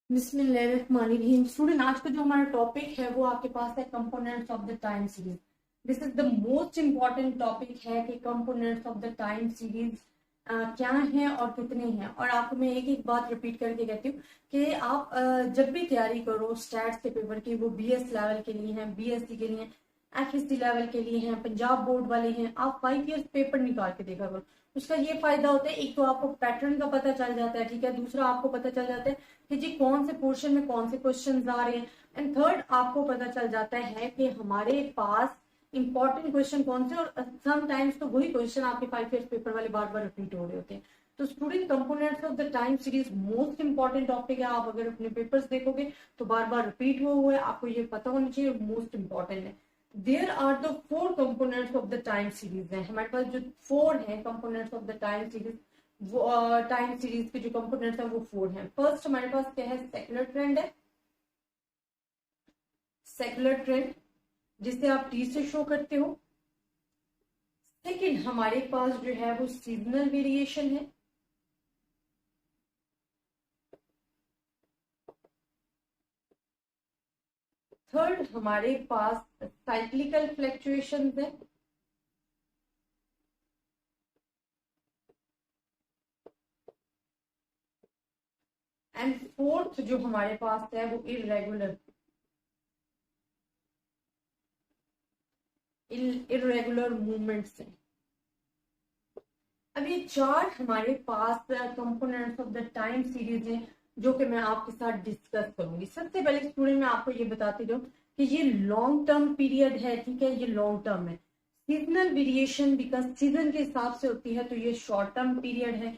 बिस्मिल्लाहिर्रहमानिर्रहीम। स्टूडेंट, आज का जो हमारा टॉपिक है वो आपके पास है components of the time series. This is the most important topic है कि components of the time series क्या हैं और कितने हैं। और आपको मैं एक एक बात रिपीट करके कहती हूँ कि आप जब भी तैयारी करो स्टैट्स के पेपर की, वो बीएस लेवल के लिए हैं, बीएससी के लिए हैं, एफएससी लेवल के लिए हैं, पंजाब बोर्ड वाले हैं, आप 5 ईयर्स पेपर निकाल के देखा करो। उसका ये फायदा होता है, एक तो आपको पैटर्न का पता चल जाता है, ठीक है, दूसरा आपको पता चल जाता है कि जी कौन से पोर्शन में कौन से क्वेश्चन आ रहे हैं, एंड थर्ड आपको पता चल जाता है कि हमारे पास इंपॉर्टेंट क्वेश्चन कौन से, और समटाइम्स तो वही क्वेश्चन आपके 5 ईयर्स पेपर वाले बार बार रिपीट हो रहे होते हैं। तो student, components of the time series most important topic है। आप अगर अपने पेपर्स देखोगे तो बार बार रिपीट हुआ है, आपको ये पता होना चाहिए, मोस्ट इंपॉर्टेंट है। There are the 4 components of the time series है। हमारे पास जो 4 है components of the time series, वो टाइम सीरीज के जो कंपोनेंट्स है वो 4 हैं। फर्स्ट हमारे पास क्या है, सेकुलर ट्रेंड है। सेकुलर ट्रेंड जिसे आप टी से शो करते हो। सेकंड हमारे पास जो है वो सीजनल वेरिएशन है। थर्ड हमारे पास साइक्लिकल फ्लक्चुएशंस है। एंड फोर्थ जो हमारे पास है वो इरेगुलर मूवमेंट्स है। अब ये 4 हमारे पास components of the time series हैं जो कि मैं आपके साथ डिस्कस करूंगी। सबसे पहले स्टूडेंट मैं आपको ये बताती रहूं कि ये लॉन्ग टर्म पीरियड है, ठीक है, ये लॉन्ग टर्म है। सीजनल वेरिएशन बिकॉज सीजन के हिसाब से होती है तो ये शॉर्ट टर्म पीरियड है।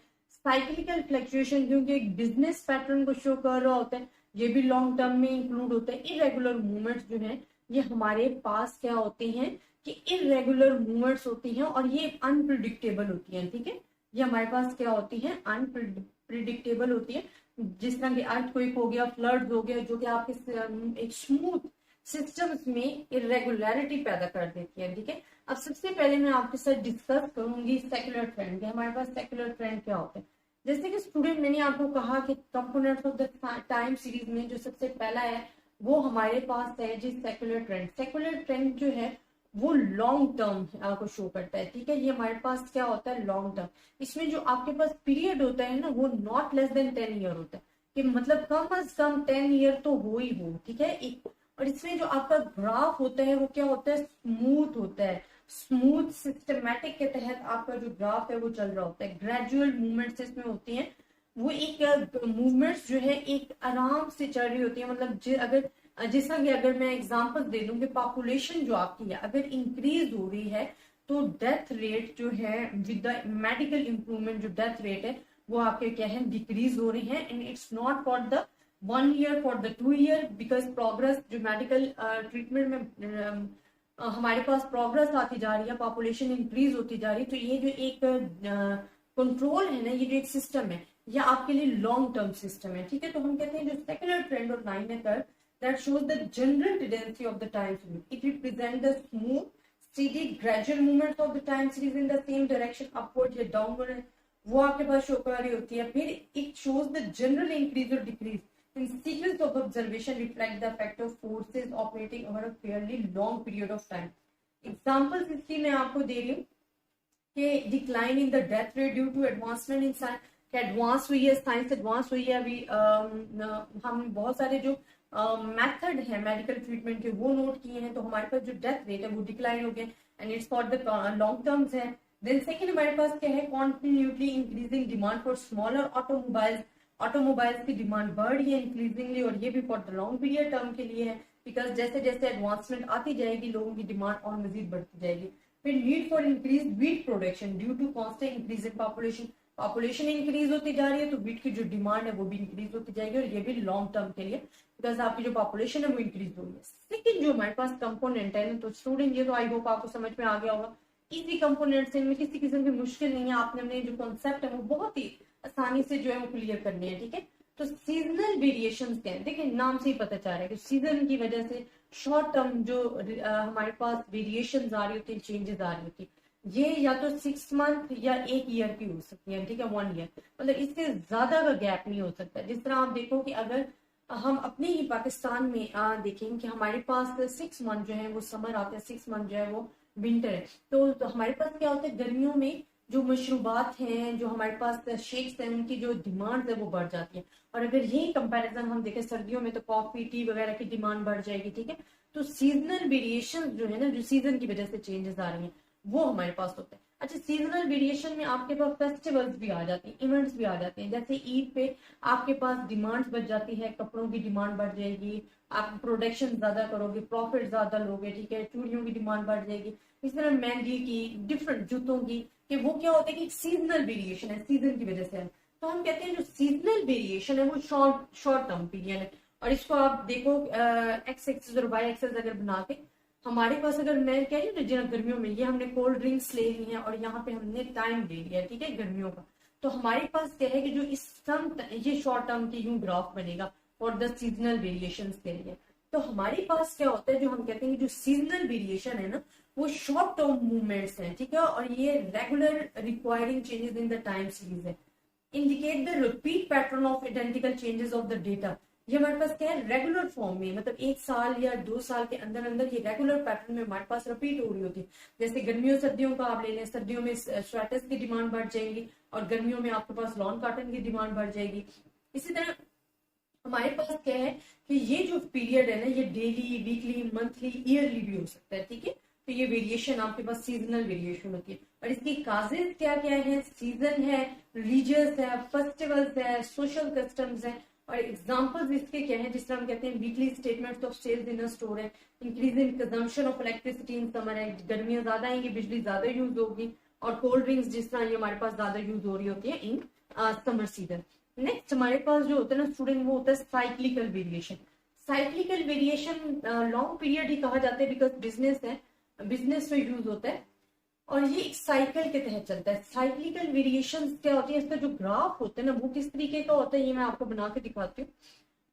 साइक्लिकल फ्लक्चुएशन क्योंकि एक बिजनेस पैटर्न को शो कर रहा होता है, ये भी लॉन्ग टर्म में इंक्लूड होता है। इरेगुलर मूवमेंट्स जो है ये हमारे पास क्या होते हैं कि इरेगुलर मूवमेंट्स होती हैं और ये अनप्रिडिक्टेबल होती हैं, ठीक है। ये हमारे पास क्या होती हैं, अनप्रिडिक्टेबल होती है। जिस तरह की अर्थक्वेक हो गया, फ्लड्स हो गया, जो कि आपके एक स्मूथ सिस्टम्स में इरेगुलरिटी पैदा कर देती है, ठीक है। अब सबसे पहले मैं आपके साथ डिस्कस करूंगी सेकुलर ट्रेंड। हमारे पास सेकुलर ट्रेंड क्या होता है। जैसे कि स्टूडेंट मैंने आपको कहा कि components of the time series में जो सबसे पहला है वो हमारे पास है जी सेकुलर ट्रेंड। सेकुलर ट्रेंड जो है वो लॉन्ग टर्म को शो करता है, ठीक है। ये हमारे पास क्या होता है, लॉन्ग टर्म। इसमें जो आपके पास पीरियड होता है ना वो नॉट लेस देन 10 ईयर होता है, कि मतलब कम अज कम 10 ईयर तो हो ही हो, ठीक है। एक और इसमें जो आपका ग्राफ होता है वो क्या होता है, स्मूथ होता है। स्मूथ सिस्टमेटिक के तहत आपका जो ग्राफ है वो चल रहा होता है। ग्रेजुअल मूवमेंट्स इसमें होती हैं, वो एक मूवमेंट्स जो है एक आराम से चल रही होती है। मतलब अगर जैसा कि अगर मैं एग्जांपल दे दूं कि पॉपुलेशन जो आपकी है अगर इंक्रीज हो रही है तो डेथ रेट जो है विद द मेडिकल इंप्रूवमेंट जो डेथ रेट है वो आपके क्या है, डिक्रीज हो रही है। And it's not for the 1 year, for the 2 year, because progress जो मेडिकल ट्रीटमेंट में हमारे पास प्रोग्रेस आती जा रही है, पॉपुलेशन इंक्रीज होती जा रही है। तो ये जो एक कंट्रोल है ना, ये जो एक सिस्टम है ये आपके लिए लॉन्ग टर्म सिस्टम है, ठीक है। तो हम कहते हैं जो सेकुलर ट्रेंड ऑफ लाइन है कर that shows the general tendency of the time series. It represents the smooth, steady, gradual movements of the time series in the same direction, upward या downward, वो आपके पास शो कर रही होती है। फिर it shows the general increase or decrease in sequence of observation reflect the effect of forces operating over a fairly long period of time. Examples इसकी मैं आपको दे रही हूँ कि decline in the death rate due to advancement in science, advance हुई है, science advance हुई है। अभी हम बहुत सारे जो मेथड है मेडिकल ट्रीटमेंट के वो नोट किए हैं, तो हमारे पास जो डेथ रेट है वो डिक्लाइन हो गया and it's for the long terms है। देन सेकंड हमारे पास क्या है, continuously increasing demand for smaller automobiles. Automobiles की डिमांड बढ़ रही है इंक्रीजिंगली, और ये भी for the long period term के लिए है, बिकॉज जैसे जैसे एडवांसमेंट आती जाएगी लोगों की डिमांड और मजीद बढ़ती जाएगी। फिर need for increase wheat production due to constant increase in population. Population increase होती जा रही है तो वीट की जो डिमांड है वो भी इंक्रीज होती जाएगी, और ये भी लॉन्ग टर्म के लिए, बिकॉज आपकी जो पॉपुलेशन है वो इंक्रीज हो रही है। लेकिन जो हमारे पास कंपोनेंट है ना, तो स्टूडेंट ये तो आई होप आपको समझ में आ गया होगा। इजी कंपोनेंट्स इनमें किसी किस्म की मुश्किल नहीं है, आपने अपने जो कॉन्सेप्ट है वो बहुत ही आसानी से जो है वो क्लियर करने हैं, ठीक है। तो सीजनल वेरिएशन क्या है, देखिए नाम से ही पता चल रहा है कि सीजन की वजह से शॉर्ट टर्म जो हमारे पास वेरिएशन आ रही होती है, चेंजेस आ रही होती है, ये या तो 6 मंथ या 1 ईयर की हो सकती है, ठीक है, 1 ईयर, मतलब इससे ज्यादा का गैप नहीं हो सकता। जिस तरह आप देखो कि अगर हम अपने ही पाकिस्तान में देखेंगे कि हमारे पास 6 मंथ जो है वो समर आते हैं, 6 मंथ जो है वो विंटर है। तो हमारे पास क्या होता है, गर्मियों में जो मशरूबात हैं, जो हमारे पास शेक्स हैं, उनकी जो डिमांड है वो बढ़ जाती है। और अगर यही कंपैरिजन हम देखें सर्दियों में, तो कॉफी टी वगैरह की डिमांड बढ़ जाएगी, ठीक है। तो सीजनल वेरिएशन जो है ना, जो सीजन की वजह से चेंजेस आ रही हैं, वो हमारे पास होता है। अच्छा, सीजनल वेरिएशन में आपके पास फेस्टिवल्स भी आ जाती हैं, इवेंट्स भी आ जाते हैं। जैसे ईद पे आपके पास डिमांड्स बढ़ जाती है, कपड़ों की डिमांड बढ़ जाएगी, आप प्रोडक्शन ज्यादा करोगे, प्रॉफिट ज्यादा लोगे, ठीक है, चूड़ियों की डिमांड बढ़ जाएगी। इस तरह मेहंदी की, डिफरेंट जूतों की, कि वो क्या होता है कि सीजनल वेरिएशन है, सीजन की वजह से है। तो हम कहते हैं जो सीजनल वेरिएशन है वो शॉर्ट शॉर्ट टर्म पीरियड है। और इसको आप देखो एक्स एक्सेस और वाई एक्सेस अगर बना के, हमारे पास अगर मैं कह रही हूँ ना, गर्मियों में ये हमने कोल्ड ड्रिंक्स ले ली है और यहाँ पे हमने टाइम ले लिया है, ठीक है, गर्मियों का। तो हमारे पास क्या है कि जो इस टर्म, ये शॉर्ट टर्म की यूं ग्राफ बनेगा फॉर द सीजनल वेरिएशन के लिए। तो हमारे पास क्या होता है, जो हम कहते हैं जो सीजनल वेरिएशन है ना, वो शॉर्ट टर्म मूवमेंट्स हैं, ठीक है, और ये regular requiring changes in the time series है। Indicate the repeat pattern of identical changes of the data. ये हमारे पास क्या है, रेगुलर फॉर्म में, मतलब 1 साल या 2 साल के अंदर अंदर ये रेगुलर पैटर्न में हमारे पास रिपीट हो रही होती है। जैसे गर्मियों सर्दियों का आप ले लें, सर्दियों में स्वेटर्स की डिमांड बढ़ जाएगी और गर्मियों में आपके पास लॉन कॉटन की डिमांड बढ़ जाएगी। इसी तरह हमारे पास क्या है कि ये जो पीरियड है ना, ये डेली, वीकली, मंथली, ईयरली भी हो सकता है, ठीक है। तो ये वेरिएशन आपके पास सीजनल वेरिएशन होती है। और इसकी काजेज क्या क्या है, सीजन है, रिलीजियस है, फेस्टिवल्स है, सोशल कस्टम्स है। और एग्जांपल्स इसके क्या है, जिस तरह हम कहते हैं weekly statements of sales in a store है, increase in consumption of electricity in summer है, गर्मियां ज्यादा आएंगी, बिजली ज्यादा यूज होगी। और कोल्ड ड्रिंक्स जिस तरह ये हमारे पास ज्यादा यूज हो रही होती है इन समर सीजन। नेक्स्ट हमारे पास जो होता है ना स्टूडेंट, वो होता है cyclical variation. Cyclical variation long period ही कहा जाता है, बिकॉज बिजनेस है, बिजनेस में यूज होता है और ये एक साइकिल के तहत चलता है। साइक्लिकल वेरिएशन क्या होती है, इसका जो ग्राफ होता है ना, वो किस तरीके का होता है, ये मैं आपको बना के दिखाती हूँ।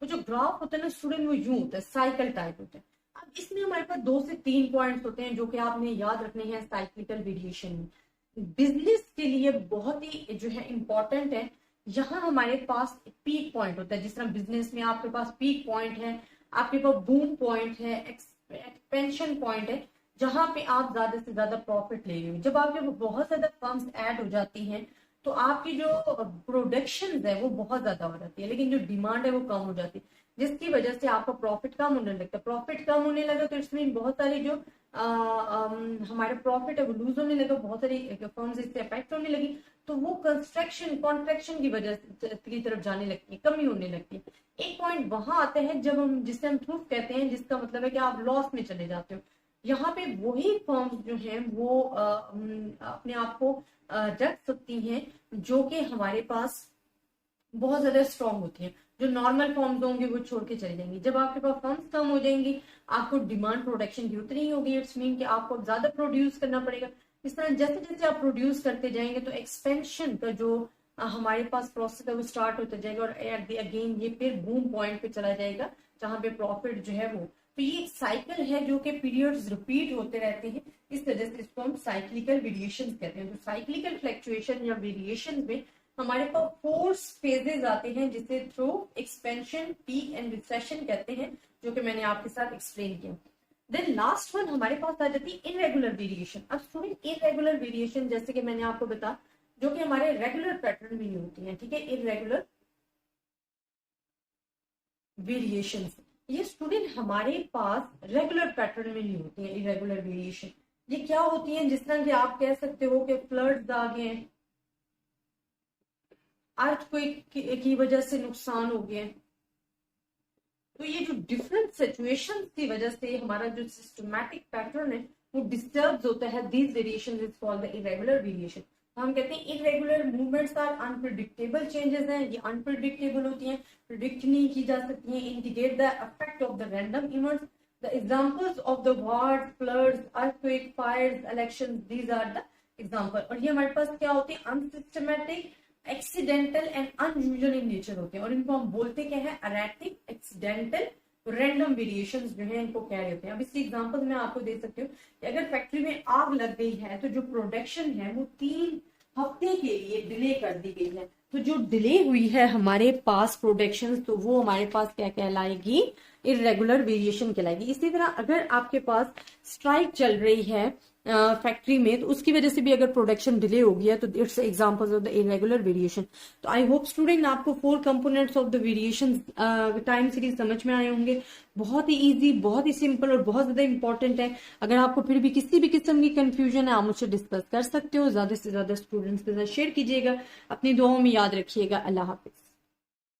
वो जो ग्राफ होता है ना स्टूडेंट, वो यूं होता है, साइकिल टाइप होता है। अब इसमें हमारे पास 2 से 3 पॉइंट्स होते हैं जो कि आपने याद रखने हैं साइक्लिकल वेरिएशन में। बिजनेस के लिए बहुत ही जो है इंपॉर्टेंट है, यहाँ हमारे पास पीक पॉइंट होता है। जिस तरह बिजनेस में आपके पास पीक पॉइंट है, आपके पास बूम पॉइंट है, एक्सपेंशन पॉइंट है, जहां पे आप ज्यादा से ज्यादा प्रॉफिट ले रहे हो। जब आपके बहुत ज्यादा फर्म्स ऐड हो जाती हैं तो आपकी जो प्रोडक्शन है वो बहुत ज्यादा हो जाती है, लेकिन जो डिमांड है वो कम हो जाती है, जिसकी वजह से आपका प्रॉफिट कम होने लगता है। प्रॉफिट कम होने लगा तो इसमें बहुत सारी जो हमारे प्रॉफिट है वो लूज होने लगा, बहुत सारी फर्म्स इससे अफेक्ट होने लगी। तो वो कंस्ट्रक्शन कॉन्ट्रैक्शन की वजह की तरफ जाने लगती है, कमी होने लगती है। एक पॉइंट वहां आते हैं जब हम, जिसे हम थ्रूफ कहते हैं, जिसका मतलब है कि आप लॉस में चले जाते हो। यहाँ पे वही फर्म्स जो हैं वो अपने आप को रख सकती हैं जो कि हमारे पास बहुत ज्यादा स्ट्रांग होती हैं। जो नॉर्मल फॉर्म्स होंगे वो छोड़ के चले जाएंगे। जब आपके पास फर्म्स कम हो जाएंगी, आपको डिमांड प्रोडक्शन की उतनी ही होगी, इट्स मीन कि आपको ज्यादा प्रोड्यूस करना पड़ेगा। इस तरह जैसे जैसे आप प्रोड्यूस करते जाएंगे तो एक्सपेंशन का जो हमारे पास प्रोसेस है वो स्टार्ट होता जाएगा और अगेन ये फिर बूम पॉइंट पे चला जाएगा जहां पे प्रॉफिट जो है वो। तो ये एक साइकिल है जो कि पीरियड्स रिपीट होते रहते हैं, इस वजह से इसको हम साइक्लिकल वेरिएशन कहते हैं। तो साइक्लिकल फ्लक्चुएशन या वेरिएशन में हमारे पास 4 फेजेस आते हैं, जिसे through, expansion, peak and recession कहते हैं, जो कि मैंने आपके साथ एक्सप्लेन किया। देन लास्ट वन हमारे पास आ जाती है इनरेगुलर वेरिएशन। अब स्टूडेंट इनरेगुलर वेरिएशन जैसे कि मैंने आपको बताया, जो कि हमारे रेगुलर पैटर्न में नहीं होती है, ठीक है, इनरेगुलर वेरिएशन। ये स्टूडेंट हमारे पास रेगुलर पैटर्न में नहीं होती है। इरेगुलर वेरिएशन ये क्या होती है, जिस तरह कि आप कह सकते हो कि फ्लड्स आ गए, अर्थक्वेक की वजह से नुकसान हो गया। तो ये जो डिफरेंट सिचुएशंस की वजह से हमारा जो सिस्टमैटिक पैटर्न है वो डिस्टर्ब होता है। These variation is called the irregular variation. हम कहते हैं irregular movements are unpredictable changes हैं, ये अनप्रिडिक्टेबल होती हैं, प्रिडिक्ट नहीं की जा सकती हैं। Indicate the effect of the random events, the examples of the war, floods, earthquake, fires, elections, these are the example. और ये हमारे पास क्या होते हैं, unsystematic, accidental and unusual in nature होते हैं। और इनको हम बोलते क्या है, एरेटिक, एक्सीडेंटल, रैंडम वेरिएशंस जो है इनको कह रहे होते हैं। अब इसकी एग्जांपल मैं आपको दे सकती हूँ कि अगर फैक्ट्री में आग लग गई है तो जो प्रोडक्शन है वो 3 हफ्ते के लिए डिले कर दी गई है। तो जो डिले हुई है हमारे पास प्रोडक्शन, तो वो हमारे पास क्या कहलाएगी, इरेगुलर वेरिएशन कहलाएगी। इसी तरह अगर आपके पास स्ट्राइक चल रही है फैक्ट्री में, तो उसकी वजह से भी अगर प्रोडक्शन डिले हो गया तो it's examples of the irregular variation. तो आई होप स्टूडेंट आपको 4 components of the variation time series समझ में आए होंगे। बहुत ही इजी, बहुत ही सिंपल और बहुत ज्यादा इंपॉर्टेंट है। अगर आपको फिर भी किसी भी किस्म की कंफ्यूजन है, आप मुझसे डिस्कस कर सकते हो। ज्यादा से ज्यादा स्टूडेंट्स के साथ शेयर कीजिएगा। अपनी दुआओं में याद रखिएगा। अल्लाह हाफिज।